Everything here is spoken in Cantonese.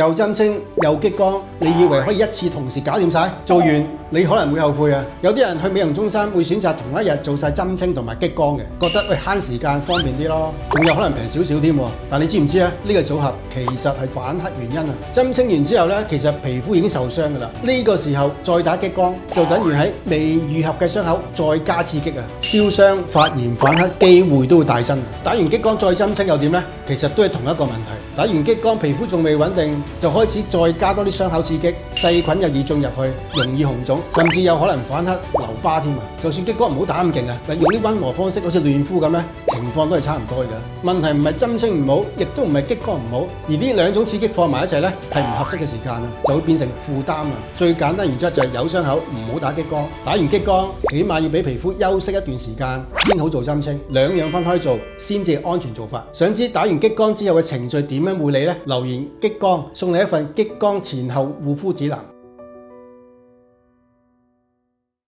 又針清又激光，你以為可以一次同時搞掂晒？做完你可能會後悔啊！有啲人去美容中心會選擇同一日做晒針清同埋激光嘅，覺得慳時間方便啲咯，仲有可能平少少添。但你知唔知啊？呢個組合其實係反黑原因啊！針清完之後呢，其實皮膚已經受傷㗎啦，呢個時候再打激光就等於喺未愈合嘅傷口再加刺激啊！燒傷、發炎、反黑機會都會大增。打完激光再針清又點呢？其實都係同一個問題。打完激光皮膚仲未穩定，就開始再加多啲傷口刺激，細菌又易進入去，容易紅腫，甚至有可能反黑留疤添啊！就算激光唔好打咁勁啊，用啲溫和方式，好似嫩膚咁咧，情況都係差唔多嘅。問題唔係針清唔好，亦都唔係激光唔好，而呢兩種刺激放埋一齊咧，係唔合適嘅時間啊，就會變成負擔啊！最簡單原則就係有傷口唔好打激光，打完激光起碼要俾皮膚休息一段時間先好做針清，兩樣分開做先至係安全做法。想知打完激光之後嘅程序點樣護理呢？留言激光送你一份激光前後護膚指南。